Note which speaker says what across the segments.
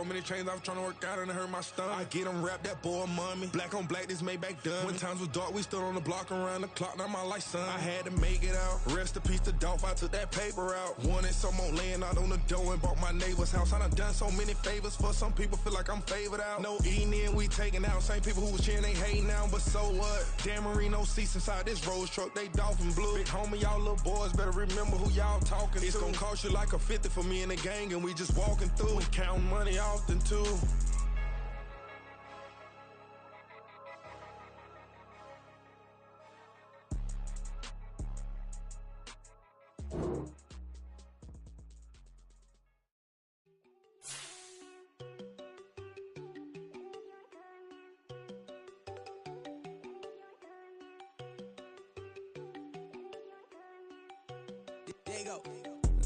Speaker 1: so many chains, I was trying to work out and it hurt my stomach. I get them wrapped, that boy mommy. Black on black, this Maybach done. When times was dark, we stood on the block around the clock. Now my life, son. I had to make it out. Rest in peace to Dolph, I took that paper out. Wanted some more laying out on the dough and bought my neighbor's house. I done so many favors for some people, feel like I'm favored out. No eating in, we taking out. Same people who was cheering, they hating now, but so what? Dan Marino seats inside this Rolls truck, they Dolphin blue. Big homie, y'all little boys better remember who y'all talking to. It's gonna cost you like a 50 for me and the gang, and we just walking through. We counting money often too.
Speaker 2: There you go.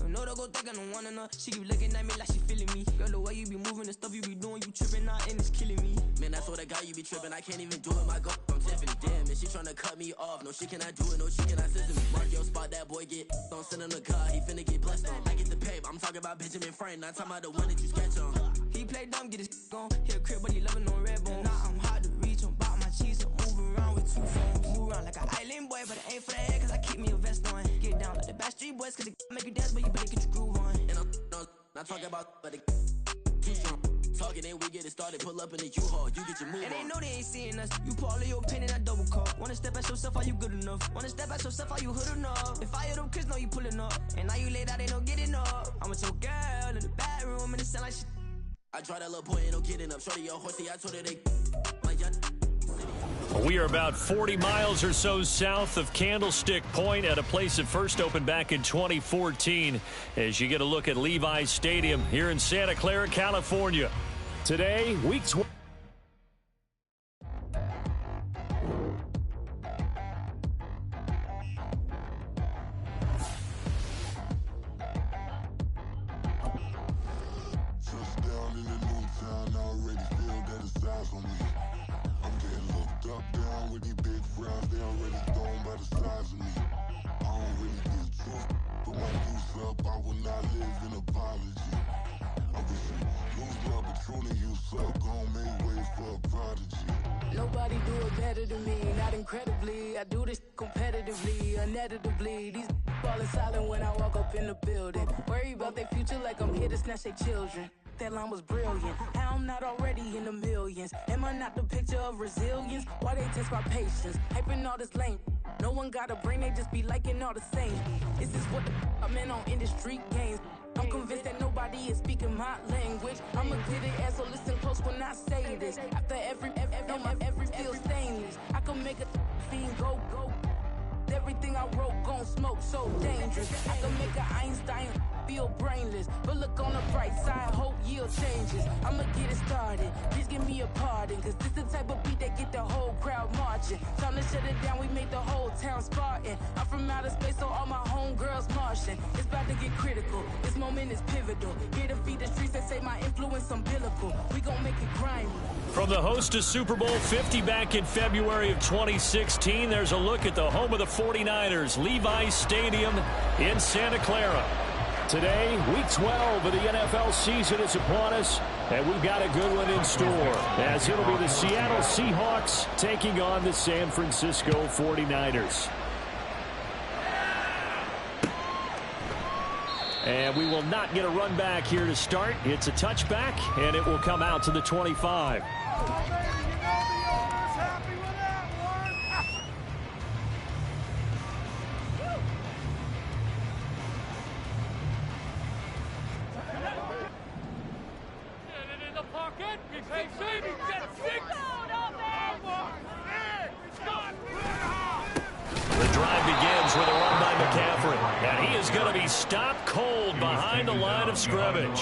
Speaker 2: No, don't go think I don't want enough. She keep looking at me like she feeling me. Girl, the way you be moving, the stuff you be doing, you tripping out and it's killing me.
Speaker 3: Man, that's what I got, you be tripping. I can't even do it, my girl. I'm Tiffany. Damn, and she tryna cut me off. No, she cannot do it, no, she cannot sit to me. Mark your spot, that boy get don't send him a car. He finna get blessed on. I get the pay, I'm talking about Benjamin Franklin. Not talking about the one that you sketch on.
Speaker 2: He play dumb, get his gone. Hit a crib, but he loving on red bone. Now I'm hard to reach, I'm bout my cheese. I'm moving around with 2 phones. Move around like an island boy, but it ain't for the head, cause I keep me a vest on. Get down like the Backstreet Boys, cause it make you dance, but you better get your groove on.
Speaker 3: And I'm not talking about, but it too strong. Talking, then we get it started, pull up in the U-Haul, you get your move
Speaker 2: and
Speaker 3: on.
Speaker 2: they know they ain't seeing us. You pull all of your pin in that double cup. Wanna step at yourself, are you good enough? Wanna step at yourself, are you hood enough? If I hear them kids know you pulling up, and now you laid out, they don't get enough. I'm with your girl in the bedroom, and it sound like shit.
Speaker 3: I try that little boy, ain't no getting up. Shorty, your horsey, I told her they my young.
Speaker 4: We are about 40 miles or so south of Candlestick Point at a place that first opened back in 2014 as you get a look at Levi's Stadium here in Santa Clara, California. Today, week 12.
Speaker 5: Nobody do it better than me, not incredibly. I do this competitively, uneditably. These falling silent when I walk up in the building. Worry about their future like I'm here to snatch their children. That line was brilliant. How I'm not already in the millions. Am I not the picture of resilience? Why they test my patience? Hyping all this lame. No one got a brain, they just be liking all the same. This is what the I'm in on industry games. I'm convinced that nobody is speaking my language. I'm a good ass, so listen close when I say this. After every feel stainless. I can make a fiend go. Everything I wrote gon' smoke, so dangerous. I can make an Einstein feel brainless. But look on the bright side, hope yield changes. I'ma get it started, please give me a pardon. Cause this the type of beat that get the whole crowd marching. Time to shut it down, we made the whole town Spartan. I'm from outer space, so all my homegirls Martian. It's about to get critical, this moment is pivotal. Here to feed the streets that say my influence umbilical. We gon' make it grimy.
Speaker 4: From the host of Super Bowl 50 back in February of 2016, there's a look at the home of the 49ers, Levi's Stadium in Santa Clara. Today, week 12 of the NFL season is upon us, and we've got a good one in store, as it'll be the Seattle Seahawks taking on the San Francisco 49ers. And we will not get a run back here to start. It's a touchback, and it will come out to the 25. Stopped cold behind the line of scrimmage.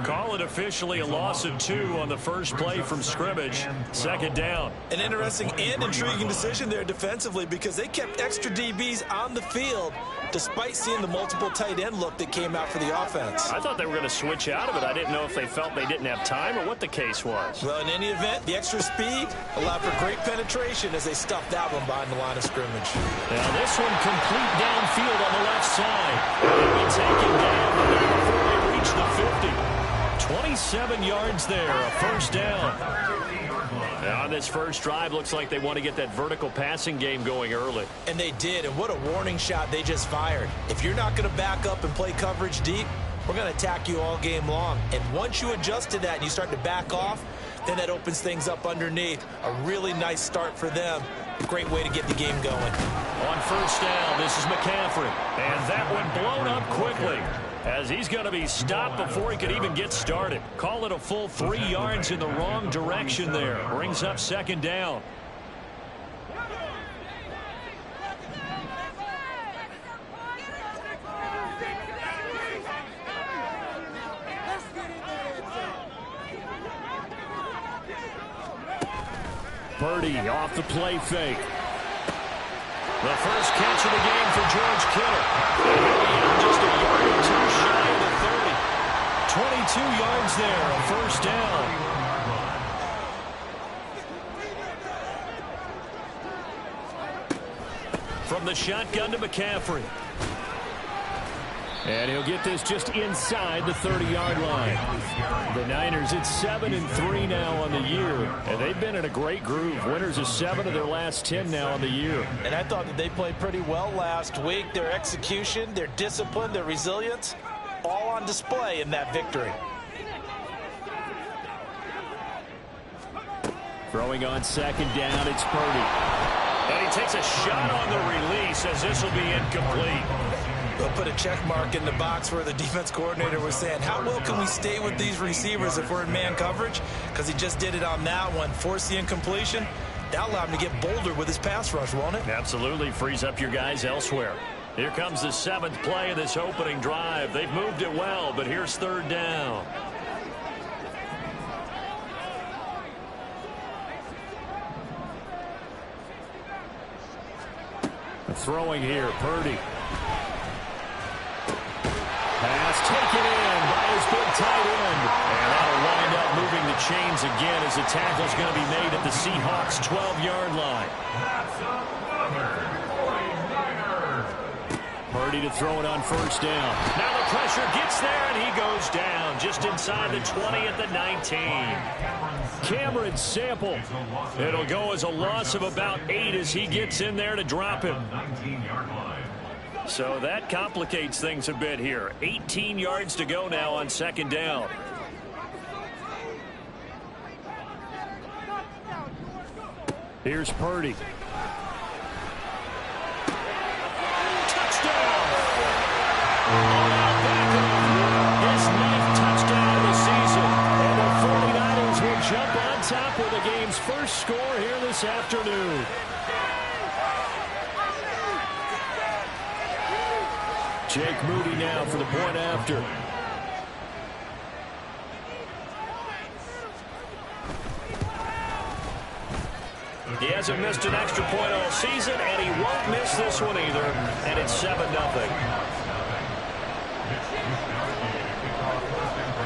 Speaker 4: Call it officially a loss of 2 on the first play from scrimmage. Second down.
Speaker 6: An interesting and intriguing decision there defensively because they kept extra DBs on the field despite seeing the multiple tight end look that came out for the offense.
Speaker 4: I thought they were going to switch out of it. I didn't know if they felt they didn't have time or what the case was.
Speaker 6: Well, in any event, the extra speed allowed for great penetration as they stuffed that one behind the line of scrimmage.
Speaker 4: Now this one complete downfield on the left side. And we take it down before they reach the 50. 27 yards there, a first down. On this first drive, looks like they want to get that vertical passing game going early.
Speaker 6: And they did, and what a warning shot they just fired. If you're not going to back up and play coverage deep, we're going to attack you all game long. And once you adjust to that and you start to back off, then that opens things up underneath. A really nice start for them. A great way to get the game going.
Speaker 4: On first down, this is McCaffrey. And that one blown up quickly, as he's going to be stopped before he could even get started. Call it a full 3 yards in the wrong direction there. Brings up second down. Purdy off the play fake. The first catch of the game for George Kittle. Just a yard or two shy of the 30. 22 yards there, a first down. From the shotgun to McCaffrey. And he'll get this just inside the 30-yard line. The Niners, it's 7-3 now on the year, and they've been in a great groove. Winners of 7 of their last 10 now on the year.
Speaker 6: And I thought that they played pretty well last week. Their execution, their discipline, their resilience, all on display in that victory.
Speaker 4: Throwing on second down, it's Purdy. And he takes a shot on the release, as this will be incomplete.
Speaker 6: They'll put a check mark in the box where the defense coordinator was saying, how well can we stay with these receivers if we're in man coverage? Because he just did it on that one. Force the incompletion. That'll allow him to get bolder with his pass rush, won't it?
Speaker 4: Absolutely. Frees up your guys elsewhere. Here comes the 7th play of this opening drive. They've moved it well, but here's third down. Throwing here, Purdy. Pass taken in by his big tight end. And that'll wind up moving the chains again as the tackle's going to be made at the Seahawks' 12-yard line. Purdy to throw it on first down. Now the pressure gets there, and he goes down just inside the 20 at the 19. Cameron Sample. It'll go as a loss of about 8 as he gets in there to drop him. So that complicates things a bit here. 18 yards to go now on second down. Here's Purdy. Touchdown! His 9th touchdown of the season. And the 49ers will jump on top with the game's first score here this afternoon. Jake Moody now for the point after. He hasn't missed an extra point all season, and he won't miss this one either. And it's 7-0.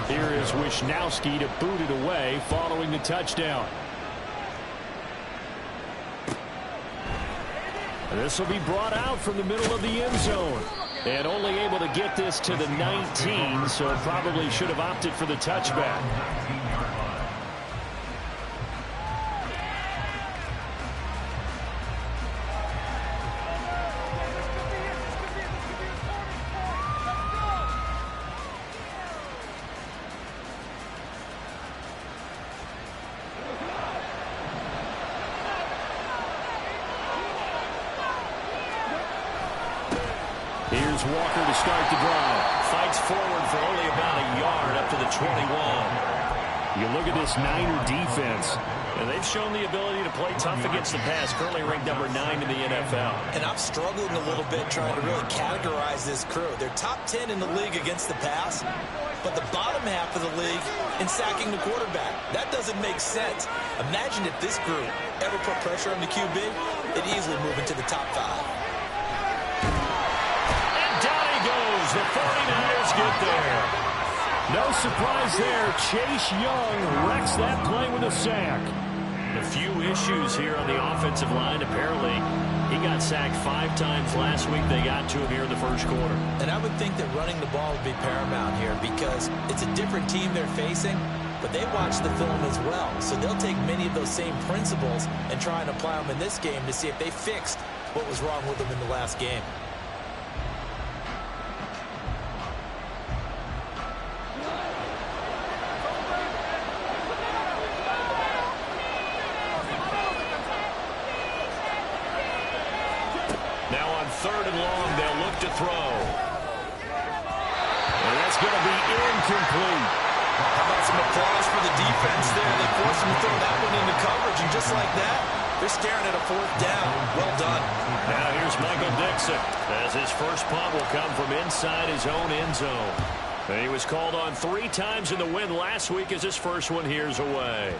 Speaker 4: Here is Wisnowski to boot it away following the touchdown. This will be brought out from the middle of the end zone. And only able to get this to the 19, so probably should have opted for the touchback. Here's Walker to start the drive. Fights forward for only about a yard up to the 21. You look at this Niner defense, and they've shown the ability to play tough against the pass, currently ranked number 9 in the NFL.
Speaker 6: And I'm struggling a little bit trying to really categorize this crew. They're top 10 in the league against the pass, but the bottom half of the league in sacking the quarterback. That doesn't make sense. Imagine if this group ever put pressure on the QB, it'd easily move into the top 5.
Speaker 4: The 49ers get there. No surprise there. Chase Young wrecks that play with a sack. A few issues here on the offensive line. Apparently, he got sacked 5 times last week. They got to him here in the first quarter.
Speaker 6: And I would think that running the ball would be paramount here because it's a different team they're facing, but they watch the film as well. So they'll take many of those same principles and try and apply them in this game to see if they fixed what was wrong with them in the last game.
Speaker 4: Now on 3rd and long, they'll look to throw. And that's going to be incomplete.
Speaker 6: How about some applause for the defense there? They forced him to throw that one into coverage, and just like that, they're staring at a 4th down. Well done.
Speaker 4: Now here's Michael Dixon as his first punt will come from inside his own end zone. And he was called on 3 times in the win last week as his first one here's away.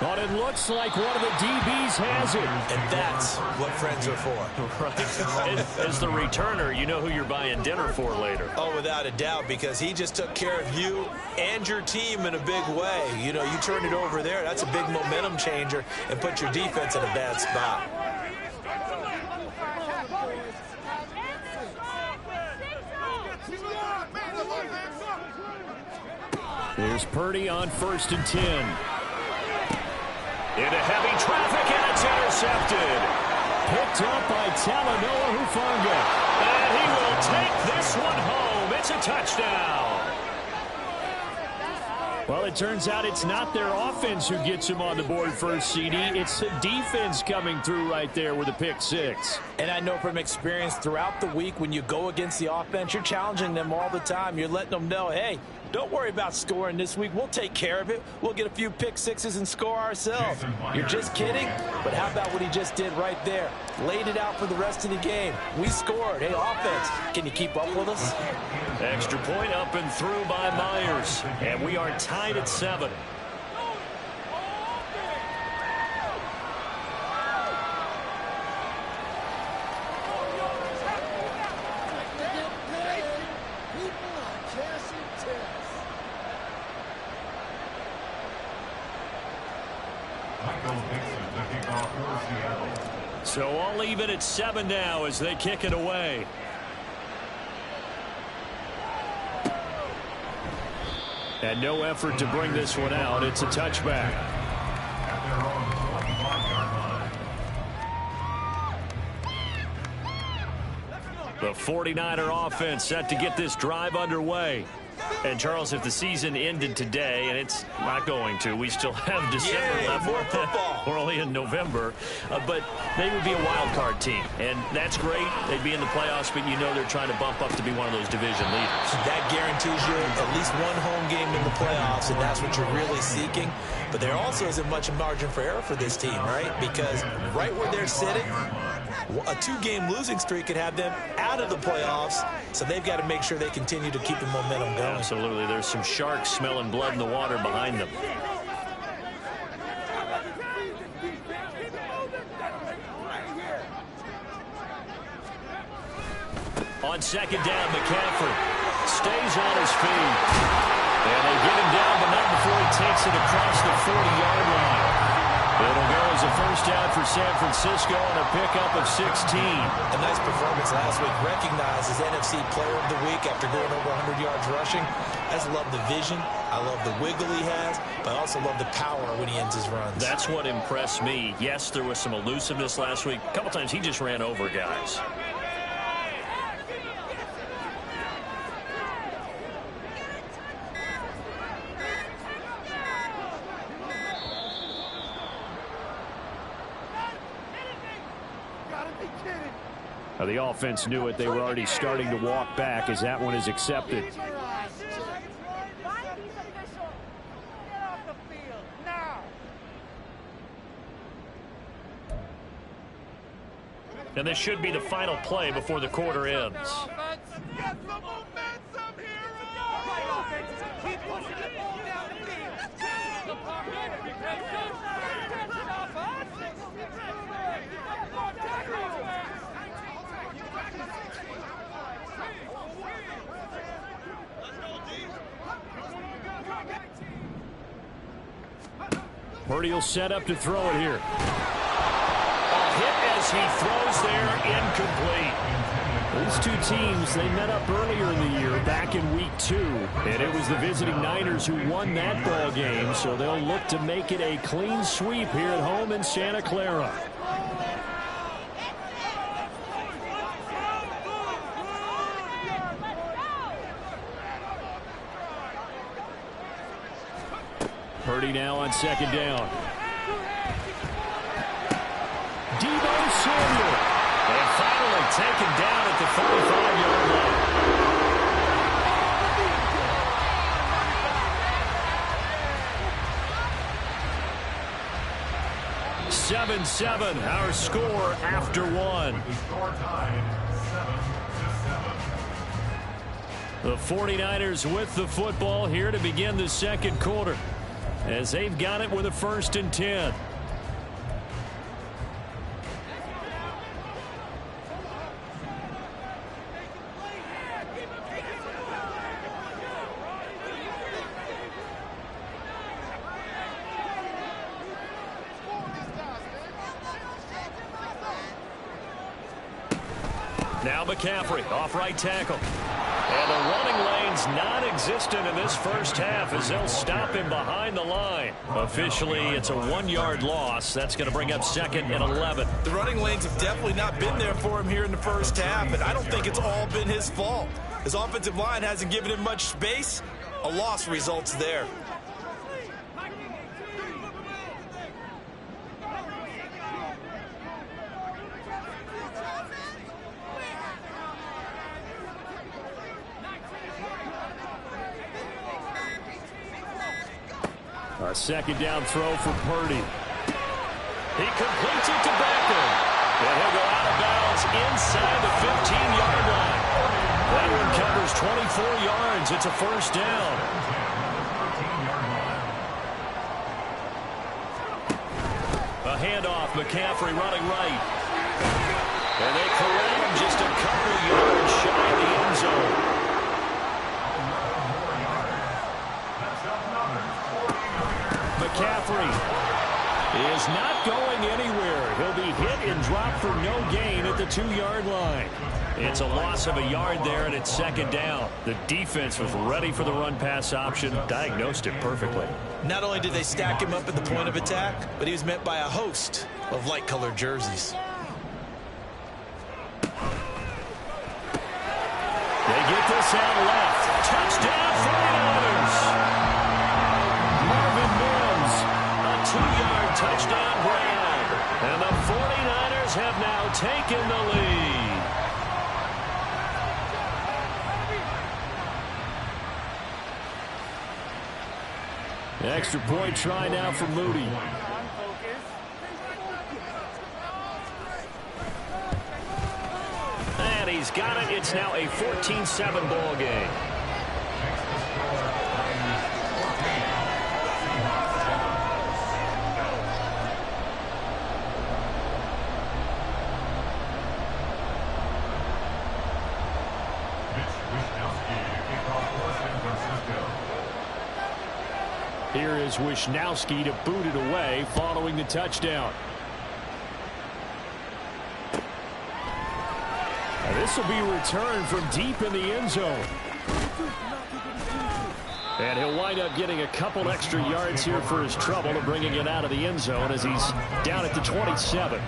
Speaker 4: But it looks like one of the DBs has it.
Speaker 6: And that's what friends are for.
Speaker 4: Right. As the returner, you know who you're buying dinner for later.
Speaker 6: Oh, without a doubt, because he just took care of you and your team in a big way. You know, you turn it over there, that's a big momentum changer and put your defense in a bad spot.
Speaker 4: Here's Purdy on 1st and 10. Into heavy traffic, and it's intercepted. Picked up by Talanoa Hufanga. And he will take this one home. It's a touchdown. Well, it turns out it's not their offense who gets him on the board first, CD. It's the defense coming through right there with a pick 6.
Speaker 6: And I know from experience throughout the week when you go against the offense, you're challenging them all the time. You're letting them know, hey, don't worry about scoring this week. We'll take care of it. We'll get a few pick 6s and score ourselves. You're just kidding? But how about what he just did right there? Laid it out for the rest of the game. We scored. Hey, offense, can you keep up with us?
Speaker 4: Extra point up and through by Myers. And we are tied at 7. So all even at 7 now as they kick it away. And no effort to bring this one out. It's a touchback. The 49er offense set to get this drive underway. And, Charles, if the season ended today, and it's not going to, we still have December left.
Speaker 6: More football.
Speaker 4: We're only in November. But they would be a wild card team. And that's great. They'd be in the playoffs, but you know they're trying to bump up to be one of those division leaders. That
Speaker 6: guarantees you at least one home game in the playoffs, and that's what you're really seeking. But there also isn't much margin for error for this team, right? Because right where they're sitting, a 2-game losing streak could have them out of the playoffs, so they've got to make sure they continue to keep the momentum going.
Speaker 4: Absolutely. There's some sharks smelling blood in the water behind them. On 2nd down, McCaffrey stays on his feet. And they get him down, but not before he takes it across the 40-yard line. It'll go as a first down for San Francisco and a pickup of 16.
Speaker 6: A nice performance last week. Recognized as NFC Player of the Week after going over 100 yards rushing. I just love the vision. I love the wiggle he has, but I also love the power when he ends his runs.
Speaker 4: That's what impressed me. Yes, there was some elusiveness last week. A couple times he just ran over guys. Now the offense knew it. They were already starting to walk back as that one is accepted. And this should be the final play before the quarter ends. Purdy will set up to throw it here. A hit as he throws there, incomplete. These two teams, they met up earlier in the year, back in week 2. And it was the visiting Niners who won that ball game, so they'll look to make it a clean sweep here at home in Santa Clara. Purdy now on second down. Deebo Samuel. And finally taken down at the 45-yard line. 7-7, our score after 1. The 49ers with the football here to begin the second quarter, as they've got it with a 1st and 10. Now McCaffrey off right tackle. And the running lane's non-existent in this first half as they'll stop him behind the line. Officially, it's a 1-yard loss. That's going to bring up 2nd and 11.
Speaker 6: The running lanes have definitely not been there for him here in the first half, and I don't think it's all been his fault. His offensive line hasn't given him much space. A loss results there.
Speaker 4: A second down throw for Purdy. He completes it to Beckham. And he'll go out of bounds inside the 15-yard line. That one covers 24 yards. It's a 1st down. A handoff. McCaffrey running right. And they corral him just a couple of yards shy of the end zone. McCaffrey is not going anywhere. He'll be hit and dropped for no gain at the 2-yard line. It's a loss of a yard there, and it's 2nd down. The defense was ready for the run-pass option, diagnosed it perfectly.
Speaker 6: Not only did they stack him up at the point of attack, but he was met by a host of light-colored jerseys.
Speaker 4: They get this out left. Touchdown, 49ers! 2-yard touchdown grab. And the 49ers have now taken the lead. Extra point try now for Moody. And he's got it. It's now a 14-7 ball game. Here is Wisnowski to boot it away following the touchdown. And this will be returned from deep in the end zone. And he'll wind up getting a couple extra yards here for his trouble and bringing it out of the end zone as he's down at the 27.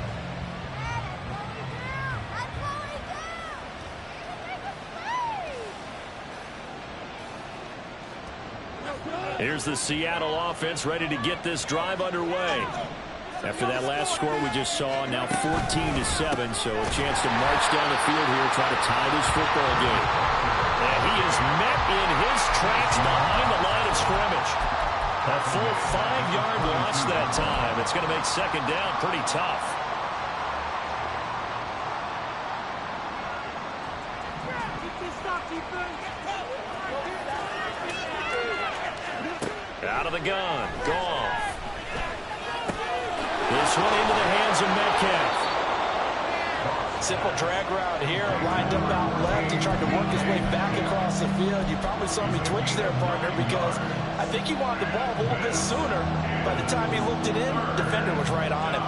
Speaker 4: Here's the Seattle offense ready to get this drive underway. After that last score we just saw, now 14-7, so a chance to march down the field here, try to tie this football game. And he is met in his tracks behind the line of scrimmage. A full 5-yard loss that time. It's going to make 2nd down pretty tough. Out of the gun, Goff. This one into the hands of Metcalf.
Speaker 6: Simple drag route here, lined up out left. He tried to work his way back across the field. You probably saw me twitch there, partner, because I think he wanted the ball a little bit sooner. By the time he looked it in, the defender was right on him.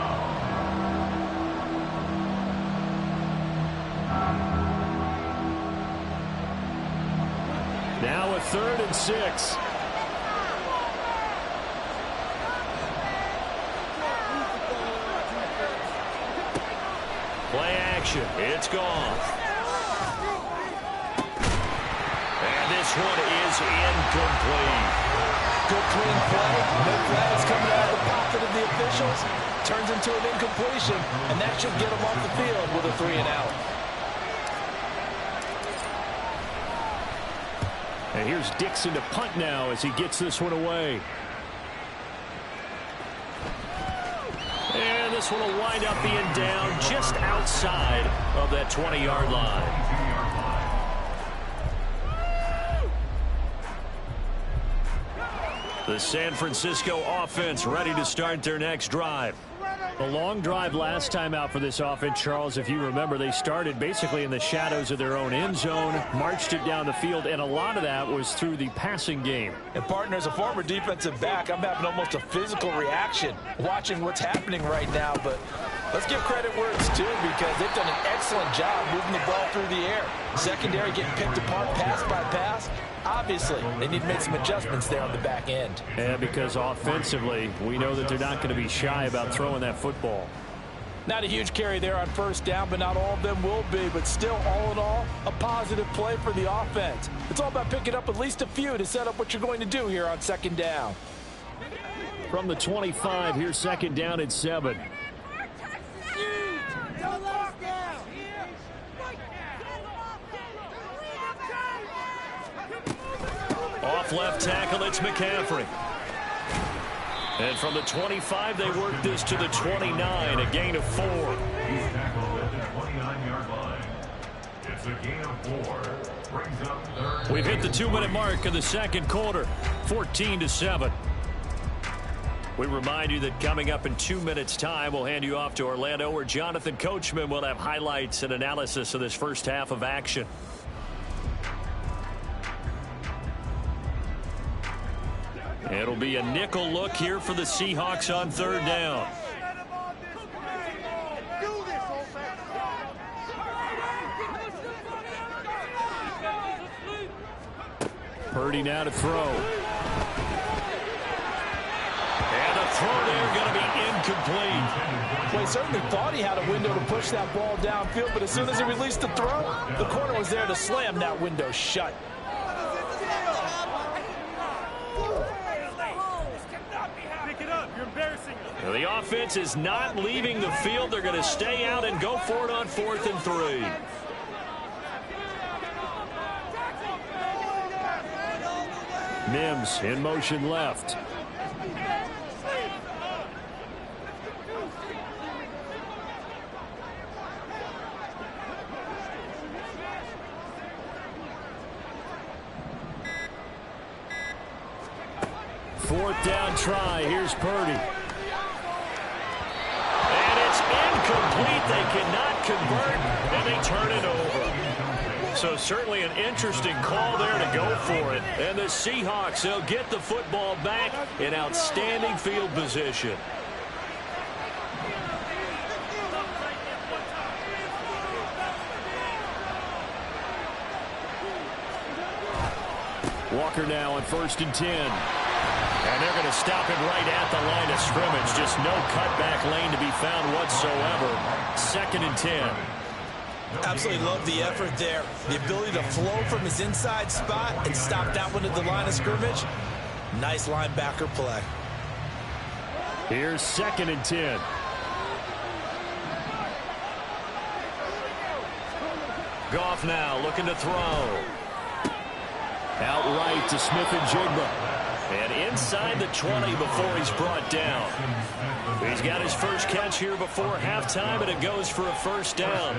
Speaker 4: Now a 3rd and 6. Play action. It's gone. And this one is incomplete.
Speaker 6: Good clean play. No flags coming out of the pocket of the officials. Turns into an incompletion, and that should get him off the field with a 3 and out.
Speaker 4: And here's Dixon to punt now as he gets this one away. And this one will wind up being down just outside of that 20-yard line. The San Francisco offense ready to start their next drive. The long drive last time out for this offense, Charles, if you remember, they started basically in the shadows of their own end zone, marched it down the field, and a lot of that was through the passing game.
Speaker 6: And, partner, as a former defensive back, I'm having almost a physical reaction watching what's happening right now. But let's give credit where it's due, because they've done an excellent job moving the ball through the air. Secondary getting picked apart pass by pass. Obviously, they need to make some adjustments there on the back end.
Speaker 4: Yeah, because offensively, we know that they're not going to be shy about throwing that football.
Speaker 6: Not a huge carry there on first down, but not all of them will be. But still, all in all, a positive play for the offense. It's all about picking up at least a few to set up what you're going to do here on second down.
Speaker 4: From the 25, here's second down at 7. Off left tackle, it's McCaffrey. And from the 25, they work this to the 29, a gain of 4. We've hit the 2-minute mark of the second quarter, 14-7. We remind you that coming up in 2 minutes' time, we'll hand you off to Orlando, where Jonathan Coachman will have highlights and analysis of this first half of action. It'll be a nickel look here for the Seahawks on third down. Purdy now to throw. And the throw there going to be incomplete.
Speaker 6: Well, he certainly thought he had a window to push that ball downfield, but as soon as he released the throw, the corner was there to slam that window shut.
Speaker 4: The offense is not leaving the field. They're going to stay out and go for it on 4th and 3. Mims in motion left. Fourth down try. Here's Purdy. Incomplete. They cannot convert, and they turn it over. So certainly an interesting call there to go for it. And the Seahawks, they'll get the football back in outstanding field position. Walker now on 1st and 10. And they're going to stop it right at the line of scrimmage. Just no cutback lane to be found whatsoever. 2nd and 10.
Speaker 6: Absolutely love the effort there. The ability to flow from his inside spot and stop that one at the line of scrimmage. Nice linebacker play.
Speaker 4: Here's 2nd and 10. Goff now looking to throw. Outright to Smith-Njigba. And inside the 20 before he's brought down. He's got his first catch here before halftime, and it goes for a first down.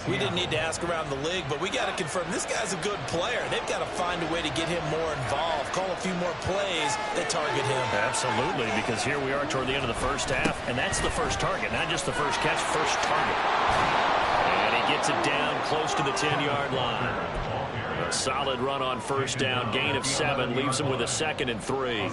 Speaker 6: We didn't need to ask around the league, but we got to confirm this guy's a good player. They've got to find a way to get him more involved, call a few more plays that target him.
Speaker 4: Absolutely, because here we are toward the end of the first half, and that's the first target, not just the first catch, first target. And he gets it down close to the 10-yard line. A solid run on first down, gain of 7, leaves him with a 2nd and 3.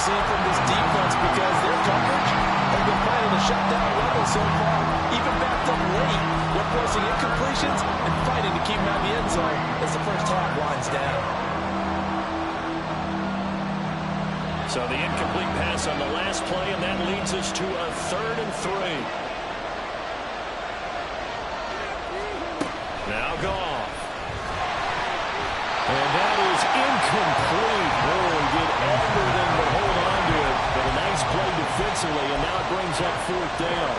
Speaker 6: Seeing from this defense because their coverage has been playing at a shutdown level so far. Even backed up late, they're forcing incompletions and fighting to keep them out of the end zone as the first half winds down.
Speaker 4: So the incomplete pass on the last play, and that leads us to a 3rd and 3. Now Goff. And that is incomplete. Oh, he did everything but hold on to it. But a nice play defensively, and now it brings up 4th down.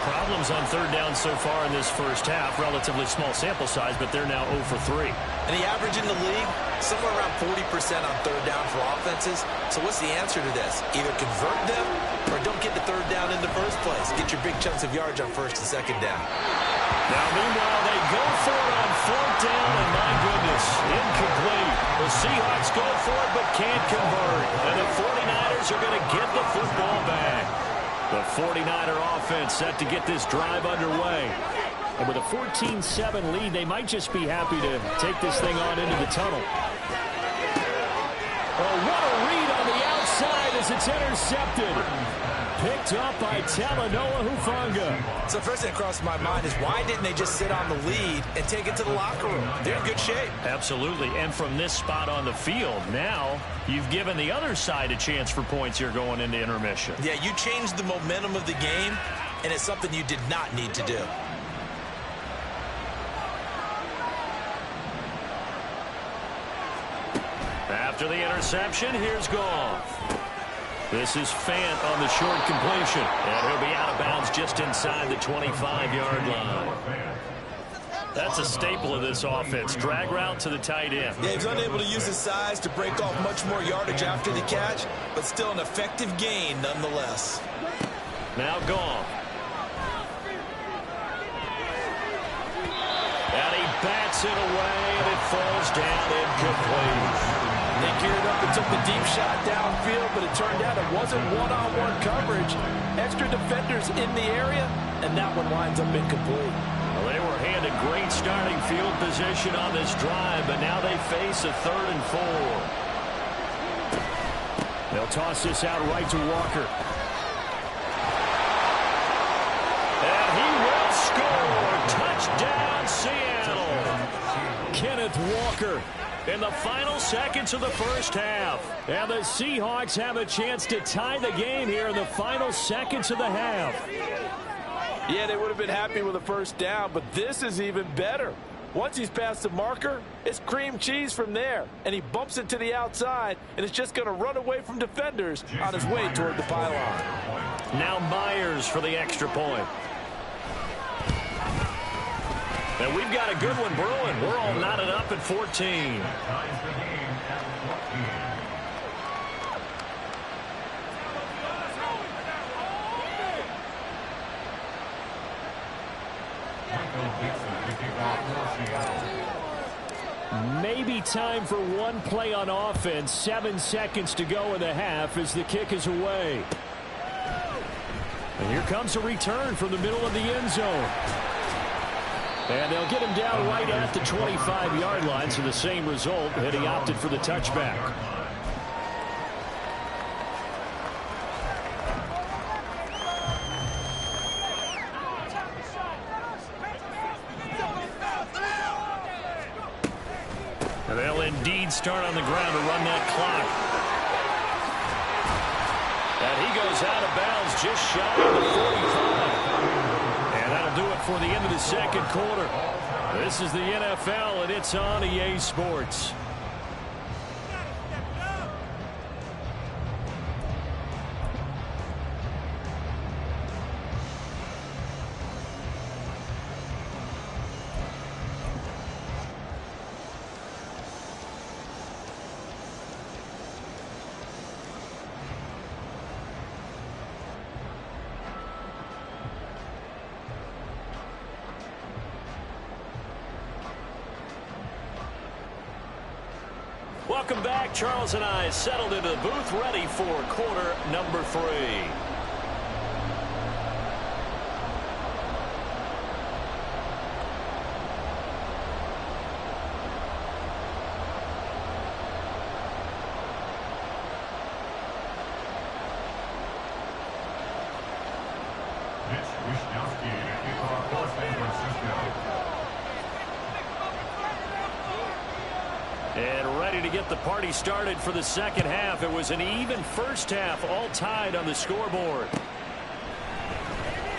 Speaker 4: Problems on 3rd down so far in this first half. Relatively small sample size, but they're now 0 for 3.
Speaker 6: And the average in the league, somewhere around 40% on 3rd down for offenses. So what's the answer to this? Either convert them or don't get the 3rd down in the first place. Get your big chunks of yards on 1st and 2nd down.
Speaker 4: Now, meanwhile, they go for it on 4th down, and my goodness, incomplete. The Seahawks go for it but can't convert. And the 49ers are going to get the football back. The 49er offense set to get this drive underway. And with a 14-7 lead, they might just be happy to take this thing on into the tunnel. Oh, what a read on the outside as it's intercepted. Picked up by Talanoa Hufanga.
Speaker 6: So first thing that crossed my mind is why didn't they just sit on the lead and take it to the locker room? They're in good shape.
Speaker 4: Absolutely. And from this spot on the field, now you've given the other side a chance for points here going into intermission.
Speaker 6: Yeah, you changed the momentum of the game, and it's something you did not need to do.
Speaker 4: After the interception, here's Goff. This is Fant on the short completion. And he'll be out of bounds just inside the 25-yard line. That's a staple of this offense. Drag route to the tight end.
Speaker 6: Yeah, he's unable to use his size to break off much more yardage after the catch, but still an effective gain nonetheless.
Speaker 4: Now Goff. And he bats it away, and it falls down incomplete.
Speaker 6: They geared up and took the deep shot downfield, but it turned out it wasn't one-on-one coverage. Extra defenders in the area, and that one winds up incomplete.
Speaker 4: Well, they were handed great starting field position on this drive, but now they face a 3rd and 4. They'll toss this out right to Walker. And he will score. Touchdown, Seattle. Kenneth Walker. In the final seconds of the first half. And the Seahawks have a chance to tie the game here in the final seconds of the half.
Speaker 7: Yeah, they would have been happy with a first down, but this is even better. Once he's past the marker, it's cream cheese from there. And he bumps it to the outside, and it's just going to run away from defenders on his way toward the pylon.
Speaker 4: Now Myers for the extra point. And we've got a good one brewing. We're all knotted up at 14. Maybe time for one play on offense. 7 seconds to go in the half as the kick is away. And here comes a return from the middle of the end zone. And they'll get him down right at the 25-yard line, so the same result, and he opted for the touchback. And they'll indeed start on the ground to run that clock. And he goes out of bounds just shy of the 45. And that'll do it for the end of the second quarter. This is the NFL, and it's on EA Sports. Welcome back. Charles and I settled into the booth, ready for quarter number 3. And ready to get the party started for the second half. It was an even first half, all tied on the scoreboard.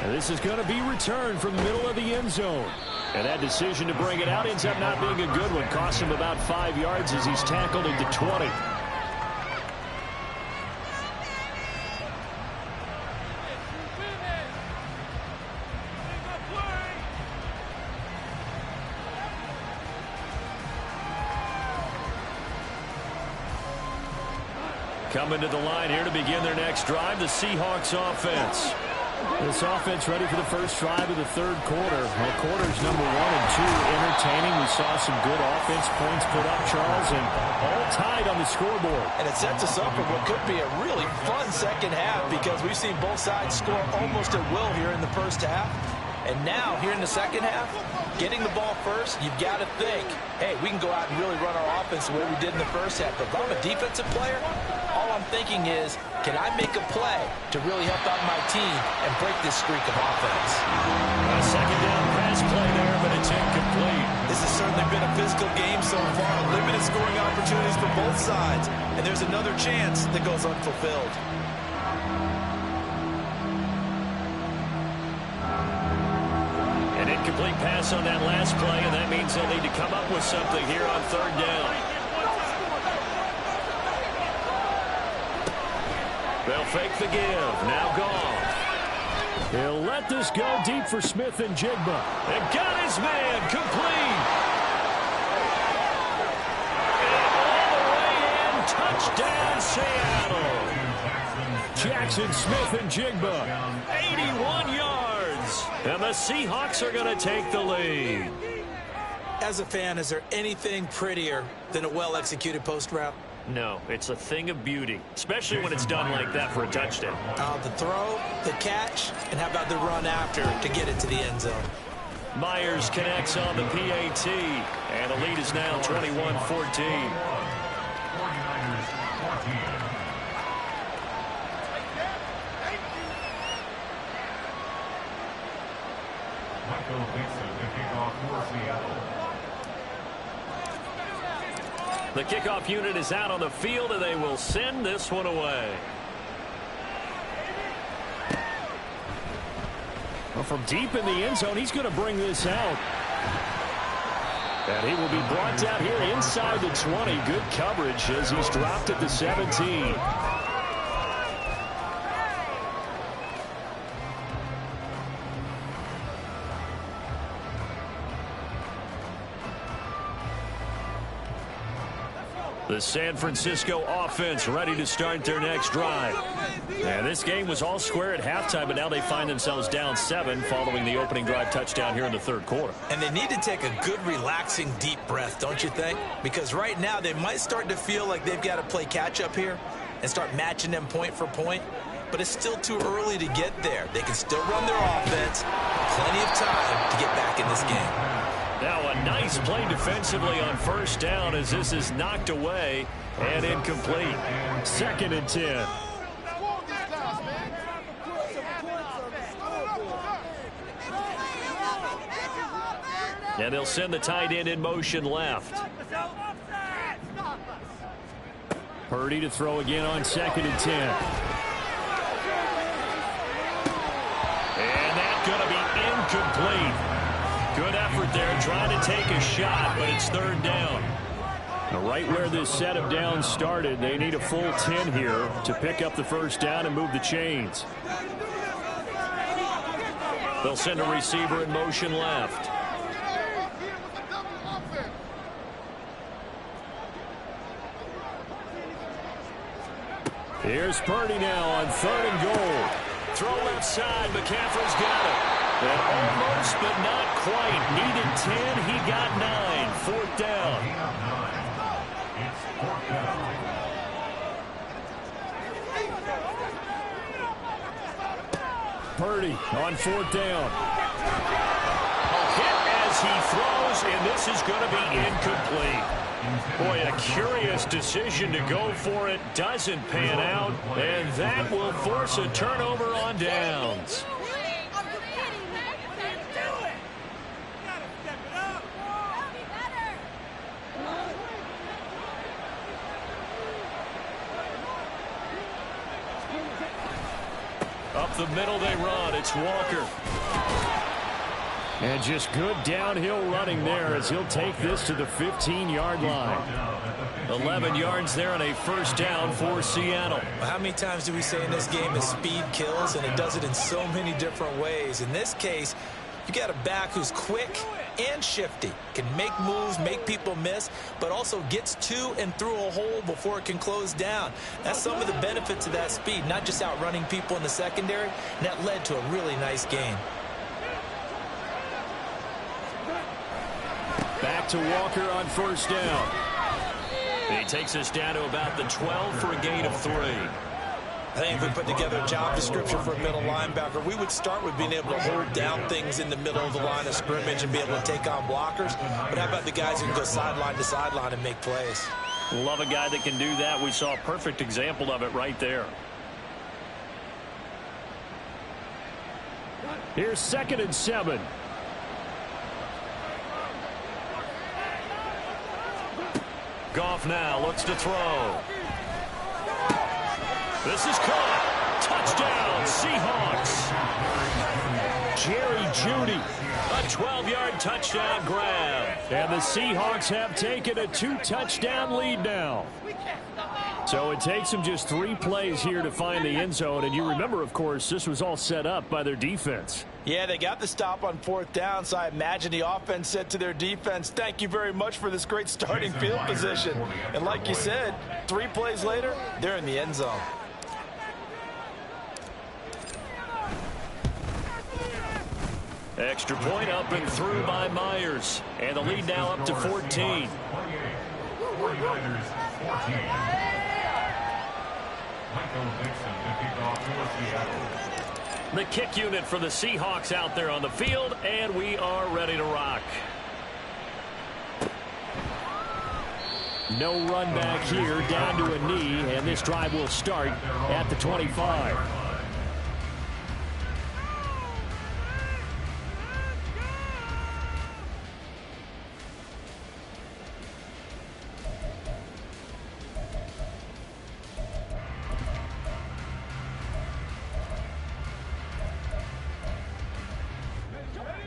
Speaker 4: And this is going to be returned from the middle of the end zone. And that decision to bring it out ends up not being a good one. Cost him about 5 yards as he's tackled into 20. Coming to the line here to begin their next drive, the Seahawks offense. This offense ready for the first drive of the third quarter. Well, quarters number 1 and 2 entertaining. We saw some good offense points put up, Charles, and all tied on the scoreboard.
Speaker 6: And it sets us up for what could be a really fun second half because we've seen both sides score almost at will here in the first half. And now, here in the second half, getting the ball first, you've got to think, hey, we can go out and really run our offense the way we did in the first half. But if I'm a defensive player, all I'm thinking is, can I make a play to really help out my team and break this streak of offense?
Speaker 4: A second down pass play there, but it's incomplete.
Speaker 6: This has certainly been a physical game so far. Limited scoring opportunities for both sides. And there's another chance that goes unfulfilled.
Speaker 4: An incomplete pass on that last play, and that means they'll need to come up with something here on third down. They'll fake the give. Now gone. He'll let this go deep for Smith-Njigba. And got his man complete. And all the way in. Touchdown, Seattle. Jackson Smith-Njigba. 81 yards. And the Seahawks are going to take the lead.
Speaker 6: As a fan, is there anything prettier than a well-executed post route?
Speaker 4: No, it's a thing of beauty, especially when it's done like that for a touchdown.
Speaker 6: The throw, the catch, and how about the run after to get it to the end zone?
Speaker 4: Myers connects on the PAT, and the lead is now 21-14.
Speaker 8: Michael Dixon to kick off for Seattle.
Speaker 4: The kickoff unit is out on the field, and they will send this one away. Well, from deep in the end zone, he's going to bring this out. And he will be brought down here inside the 20. Good coverage as he's dropped at the 17. The San Francisco offense ready to start their next drive. And this game was all square at halftime, but now they find themselves down 7 following the opening drive touchdown here in the third quarter.
Speaker 6: And they need to take a good, relaxing, deep breath, don't you think? Because right now they might start to feel like they've got to play catch-up here and start matching them point for point. But it's still too early to get there. They can still run their offense. Plenty of time to get back in this game.
Speaker 4: Now a nice play defensively on first down as this is knocked away and incomplete. 2nd and 10. And they'll send the tight end in motion left. Purdy to throw again on 2nd and 10. And that's going to be incomplete. Good effort there, trying to take a shot, but it's third down. Now, right where this set of downs started, they need a full 10 here to pick up the first down and move the chains. They'll send a receiver in motion left. Here's Purdy now on 3rd and goal. Throw left side, McCaffrey's got it. And almost, but not quite. Needed 10, he got 9. 4th down. Purdy on 4th down. A hit as he throws, and this is going to be incomplete. Boy, a curious decision to go for it. Doesn't pan out, and that will force a turnover on downs. Up the middle they run. It's Walker. And just good downhill running there as he'll take this to the 15-yard line. 11 yards there on a 1st down for Seattle.
Speaker 6: Well, how many times do we say in this game that speed kills, and it does it in so many different ways? In this case, you got a back who's quick and shifty, can make moves, make people miss, but also gets to and through a hole before it can close down. That's some of the benefits of that speed, not just outrunning people in the secondary, and that led to a really nice game.
Speaker 4: Back to Walker on 1st down. He takes us down to about the 12 for a gain of 3.
Speaker 6: I think if we put together a job description for a middle linebacker, we would start with being able to hold down things in the middle of the line of scrimmage and be able to take on blockers. But how about the guys who can go sideline to sideline and make plays?
Speaker 4: Love a guy that can do that. We saw a perfect example of it right there. Here's 2nd and 7. Goff now looks to throw. This is caught. Touchdown, Seahawks. Jerry Jeudy, a 12-yard touchdown grab. And the Seahawks have taken a 2-touchdown lead now. So it takes them just 3 plays here to find the end zone. And you remember, of course, this was all set up by their defense.
Speaker 7: Yeah, they got the stop on 4th down, so I imagine the offense said to their defense, thank you very much for this great starting field position. And like you said, 3 plays later, they're in the end zone.
Speaker 4: Extra point up and through by Myers. And the lead now up to 14.
Speaker 8: 49ers 14. Michael Dixon to kick off for Seattle.
Speaker 4: The kick unit for the Seahawks out there on the field, and we are ready to rock. No run back here, down to a knee, and this drive will start at the 25.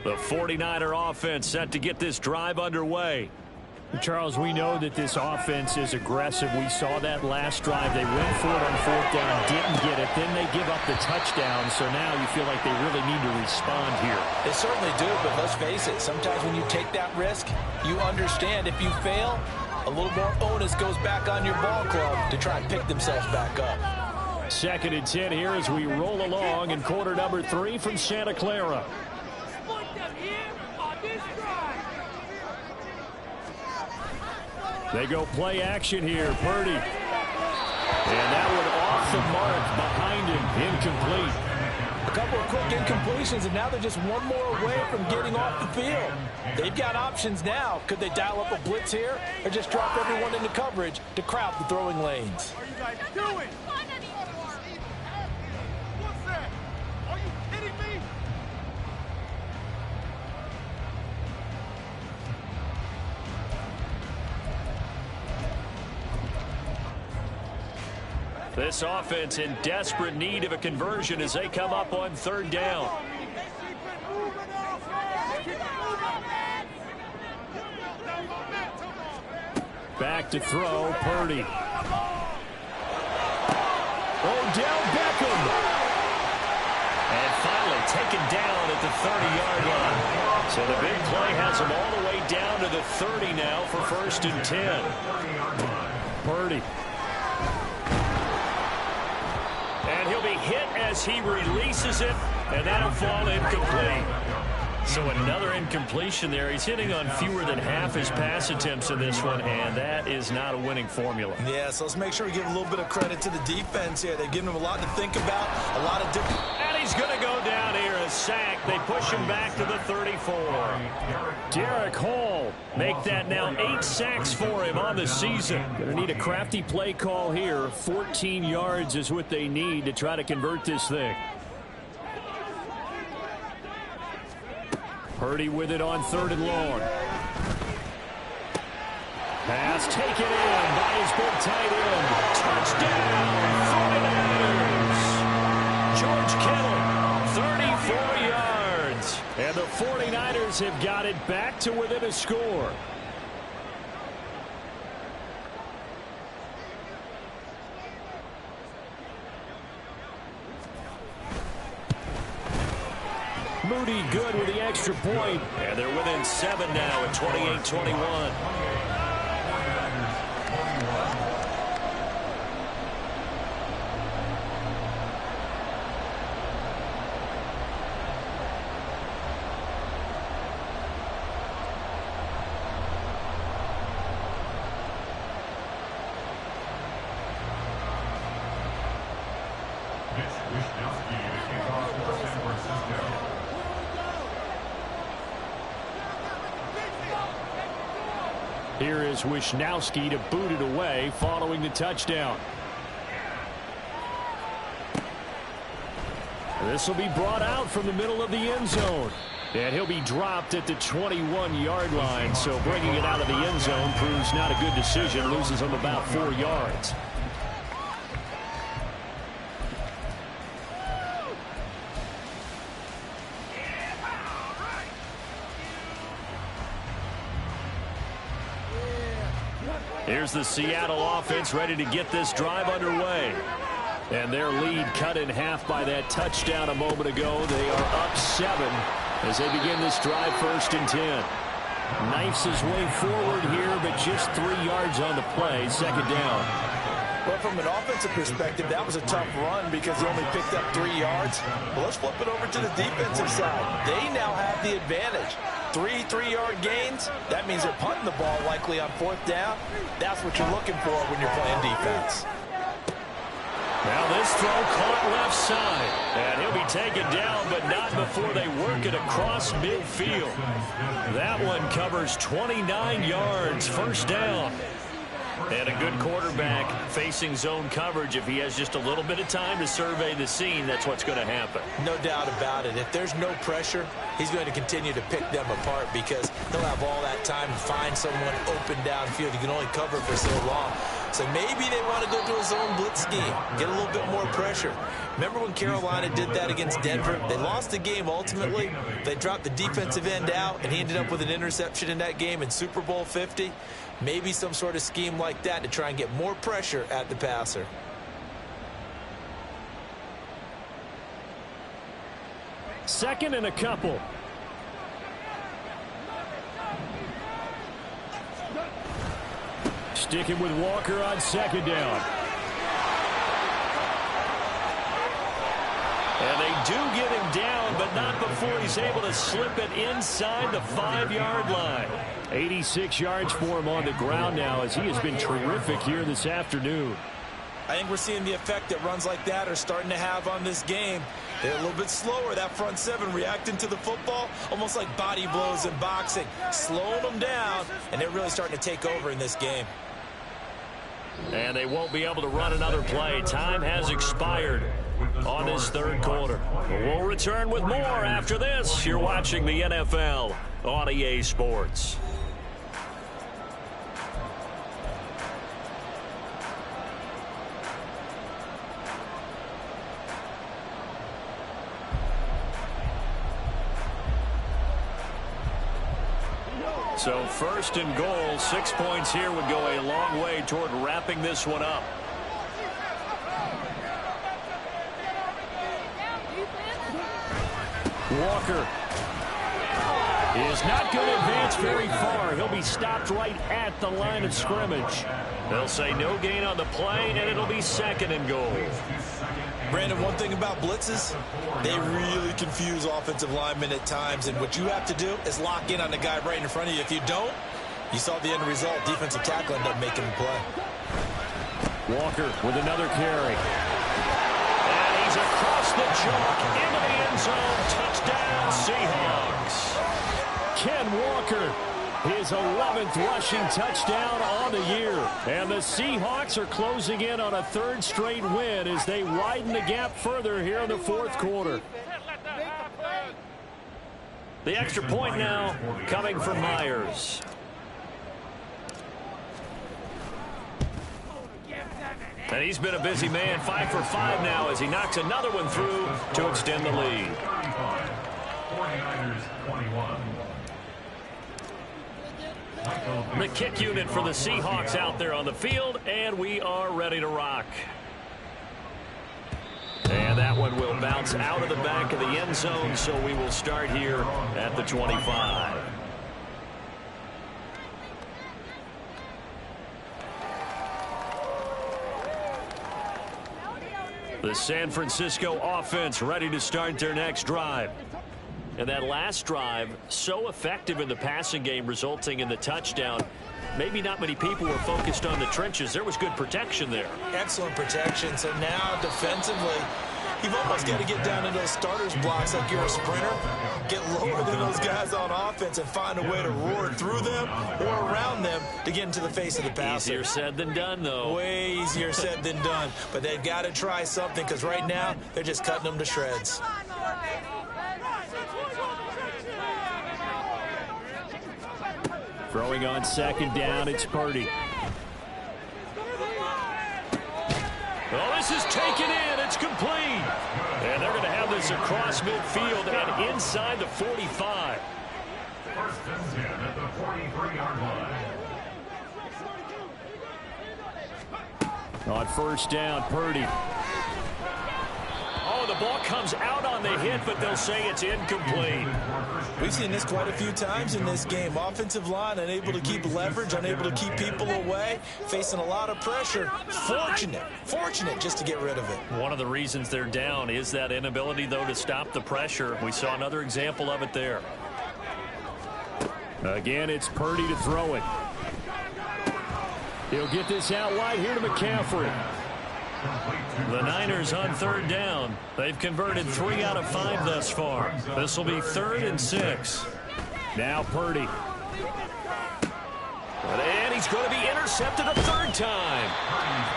Speaker 4: The 49er offense set to get this drive underway.
Speaker 9: Charles, we know that this offense is aggressive. We saw that last drive. They went for it on 4th down, didn't get it. Then they give up the touchdown. So now you feel like they really need to respond here.
Speaker 6: They certainly do, but let's face it. Sometimes when you take that risk, you understand if you fail, a little more onus goes back on your ball club to try and pick themselves back up.
Speaker 4: 2nd and 10 here as we roll along in quarter number 3 from Santa Clara. They go play action here. Purdy. And that one off the mark behind him. Incomplete.
Speaker 6: A couple of quick incompletions, and now they're just one more away from getting off the field. They've got options now. Could they dial up a blitz here or just drop everyone into coverage to crowd the throwing lanes?
Speaker 10: What are you guys doing? What's that? Are you kidding me?
Speaker 4: This offense in desperate need of a conversion as they come up on 3rd down. Back to throw, Purdy. Odell Beckham. And finally taken down at the 30-yard line. So the big play has him all the way down to the 30 now for 1st and 10. Purdy. And he'll be hit as he releases it, and that'll fall incomplete. So another incompletion there. He's hitting on fewer than half his pass attempts in this one, and that is not a winning formula.
Speaker 6: Yeah, so let's make sure we give a little bit of credit to the defense here. They've given him a lot to think about, a lot of different...
Speaker 4: And he's going to go down here, a sack. They push him back to the 34. Derek Hall make that now 8 sacks for him on the season. Going to need a crafty play call here. 14 yards is what they need to try to convert this thing. Purdy with it on 3rd and long. Pass taken in by his big tight end. Touchdown, 49ers. George Kittle, 34 yards. And the 49ers have got it back to within a score. Moody good with the extra point. And they're within 7 now at 28-21. Here is Wishnowski to boot it away following the touchdown. This will be brought out from the middle of the end zone. And he'll be dropped at the 21-yard line. So bringing it out of the end zone proves not a good decision. Loses him about 4 yards. Here's the Seattle offense ready to get this drive underway. And their lead cut in half by that touchdown a moment ago. They are up 7 as they begin this drive 1st and 10. Knifes his way forward here, but just 3 yards on the play. 2nd down.
Speaker 6: Well, from an offensive perspective, that was a tough run because he only picked up 3 yards. But let's flip it over to the defensive side. They now have the advantage. 3 3-yard gains, that means they're punting the ball likely on 4th down. That's what you're looking for when you're playing defense.
Speaker 4: Now this throw caught left side. And he'll be taken down, but not before they work it across midfield. That one covers 29 yards, 1st down. And a good quarterback facing zone coverage. If he has just a little bit of time to survey the scene, that's what's going to happen.
Speaker 6: No doubt about it. If there's no pressure, he's going to continue to pick them apart because he'll have all that time to find someone open downfield. He can only cover for so long. So maybe they want to go to a zone blitz scheme, get a little bit more pressure. Remember when Carolina did that against Denver? They lost the game ultimately. They dropped the defensive end out, and he ended up with an interception in that game in Super Bowl 50. Maybe some sort of scheme like that to try and get more pressure at the passer.
Speaker 4: Second and a couple. Sticking with Walker on 2nd down. And they do get him down, but not before he's able to slip it inside the 5-yard line. 86 yards for him on the ground now as he has been terrific here this afternoon.
Speaker 6: I think we're seeing the effect that runs like that are starting to have on this game. They're a little bit slower, that front 7 reacting to the football, almost like body blows in boxing, slowing them down, and they're really starting to take over in this game.
Speaker 4: And they won't be able to run another play. Time has expired on this 3rd quarter. We'll return with more after this. You're watching the NFL on EA Sports. So 1st and goal, 6 points here would go a long way toward wrapping this one up. Walker is not going to advance very far. He'll be stopped right at the line of scrimmage. They'll say no gain on the play, and it'll be 2nd and goal.
Speaker 6: Brandon, one thing about blitzes, they really confuse offensive linemen at times, and what you have to do is lock in on the guy right in front of you. If you don't, you saw the end result. Defensive tackle ended up making the play.
Speaker 9: Walker with another carry. And he's across the chalk into the end zone. Touchdown, Seahawks. Ken Walker, his 11th rushing touchdown on the year. And the Seahawks are closing in on a third straight win as they widen the gap further here in the fourth quarter. The extra point now coming from Myers. And he's been a busy man, 5 for 5 now as he knocks another one through to extend the lead.
Speaker 8: 49ers 21.
Speaker 4: The kick unit for the Seahawks out there on the field, and we are ready to rock. And that one will bounce out of the back of the end zone, so we will start here at the 25. The San Francisco offense ready to start their next drive. And that last drive, so effective in the passing game, resulting in the touchdown. Maybe not many people were focused on the trenches. There was good protection there.
Speaker 6: Excellent protection. So now defensively, you've almost got to get down to those starters blocks like you're a sprinter. Get lower than those guys on offense and find a way to roar through them or around them to get into the face of the passer.
Speaker 4: Easier said than done, though.
Speaker 6: Way easier said than done. But they've got to try something because right now they're just cutting them to shreds.
Speaker 9: Throwing on second down, it's Purdy.
Speaker 4: Well, this is taken in. It's complete. And they're going to have this across midfield and inside the 45.
Speaker 8: First and 10 at the 43-yard line.
Speaker 9: On first down, Purdy.
Speaker 4: Oh, the ball comes out on the hit, but they'll say it's incomplete.
Speaker 6: We've seen this quite a few times in this game. Offensive line unable to keep leverage, unable to keep people away, facing a lot of pressure. Fortunate just to get rid of it.
Speaker 4: One of the reasons they're down is that inability, though, to stop the pressure. We saw another example of it there.
Speaker 9: Again, it's Purdy to throw it. He'll get this out wide here to McCaffrey.
Speaker 4: The Niners on third down. They've converted 3 out of 5 thus far. This will be 3rd and 6.
Speaker 9: Now Purdy.
Speaker 4: And he's going to be intercepted a 3rd time.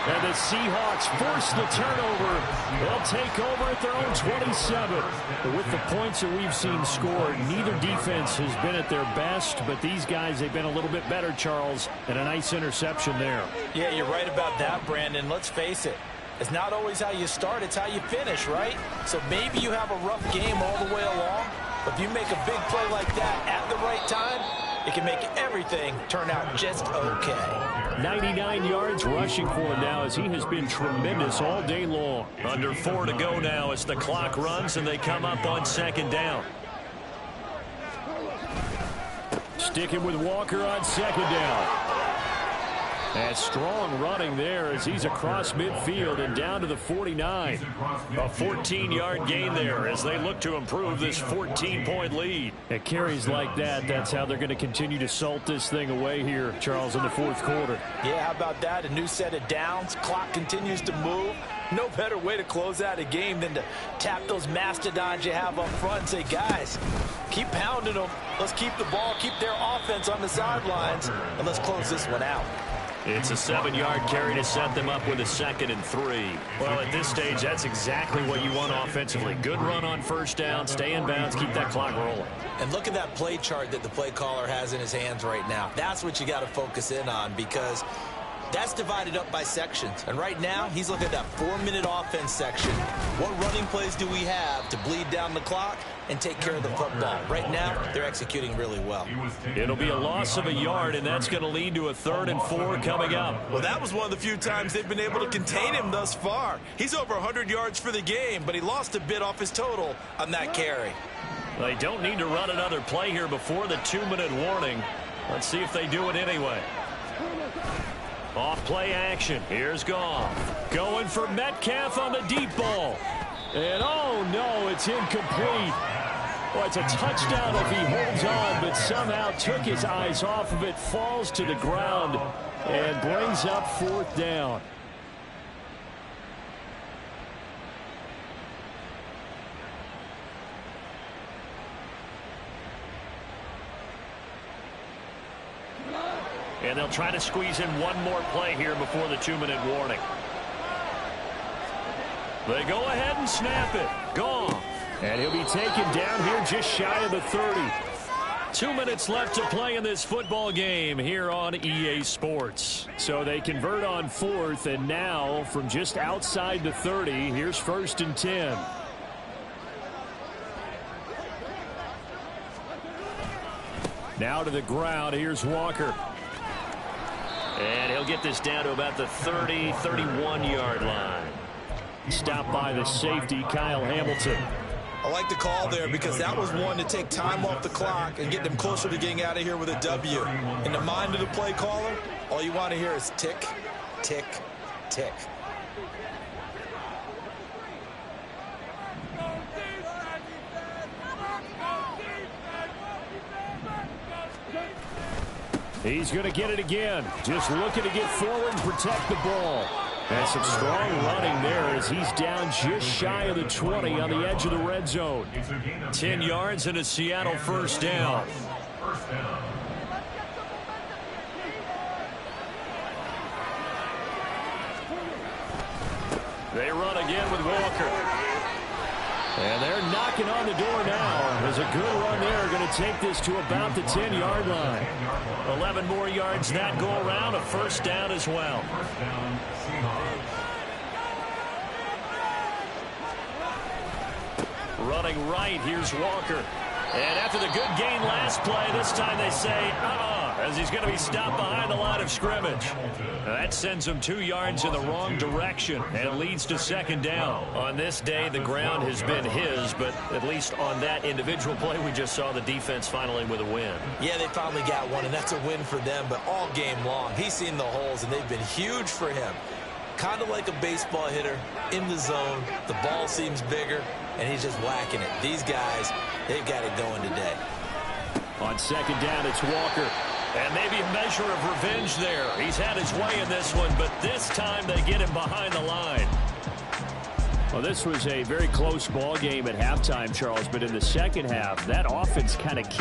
Speaker 9: And the Seahawks force the turnover. They'll take over at their own 27. But with the points that we've seen scored, neither defense has been at their best. But these guys, they've been a little bit better, Charles. And a nice interception there.
Speaker 6: Yeah, you're right about that, Brandon. Let's face it. It's not always how you start, it's how you finish, right? So maybe you have a rough game all the way along, but if you make a big play like that at the right time, it can make everything turn out just okay.
Speaker 9: 99 yards rushing for him now as he has been tremendous all day long.
Speaker 4: Under 4 to go now as the clock runs and they come up on 2nd down.
Speaker 9: Sticking with Walker on 2nd down. And strong running there as he's across midfield and down to the 49.
Speaker 4: A 14-yard gain there as they look to improve this 14-point lead.
Speaker 9: At carries like that, that's how they're going to continue to salt this thing away here, Charles, in the fourth quarter.
Speaker 6: Yeah, how about that? A new set of downs. Clock continues to move. No better way to close out a game than to tap those mastodons you have up front and say, guys, keep pounding them. Let's keep the ball, keep their offense on the sidelines, and let's close this one out.
Speaker 4: It's a 7-yard carry to set them up with a 2nd and 3. Well, at this stage, that's exactly what you want offensively. Good run on first down, stay in bounds, keep that clock rolling.
Speaker 6: And look at that play chart that the play caller has in his hands right now. That's what you got to focus in on because that's divided up by sections. And right now, he's looking at that 4-minute offense section. What running plays do we have to bleed down the clock and take care of the football? Right now, they're executing really well.
Speaker 4: It'll be a loss of a yard, and that's going to lead to a 3rd and 4 coming up.
Speaker 6: Well, that was one of the few times they've been able to contain him thus far. He's over 100 yards for the game, but he lost a bit off his total on that carry.
Speaker 4: They don't need to run another play here before the 2-minute warning. Let's see if they do it anyway. Off play action. Here's Goff. Going for Metcalf on the deep ball. And oh no, it's incomplete. Well, it's a touchdown if he holds on, but somehow took his eyes off of it, falls to the ground, and brings up 4th down. And they'll try to squeeze in one more play here before the 2-minute warning. They go ahead and snap it. Goff. And he'll be taken down here just shy of the 30. 2 minutes left to play in this football game here on EA Sports. So they convert on 4th, and now from just outside the 30, here's 1st and 10. Now to the ground. Here's Walker. And he'll get this down to about the 30, 31-yard line. Stopped by the safety, Kyle Hamilton.
Speaker 6: I like the call there because that was one to take time off the clock and get them closer to getting out of here with a W. In the mind of the play caller, all you want to hear is tick, tick, tick.
Speaker 4: He's going to get it again. Just looking to get forward and protect the ball. And some strong running there as he's down just shy of the 20 on the edge of the red zone. 10 yards and a Seattle 1st down. They run again with Walker. And they're knocking on the door now. There's a good run there. Going to take this to about the 10-yard line. 11 more yards that go around. A 1st down as well. Running right, here's Walker. And after the good gain last play, this time they say, as he's going to be stopped behind the line of scrimmage. That sends him 2 yards in the wrong direction and leads to 2nd down. On this day, the ground has been his, but at least on that individual play, we just saw the defense finally with a win.
Speaker 6: Yeah, they finally got one, and that's a win for them, but all game long, he's seen the holes, and they've been huge for him. Kind of like a baseball hitter in the zone. The ball seems bigger, and he's just whacking it. These guys, they've got it going today.
Speaker 4: On 2nd down, it's Walker. And maybe a measure of revenge there. He's had his way in this one, but this time they get him behind the line. Well, this was a very close ball game at halftime, Charles, but in the second half, that offense kind of kicked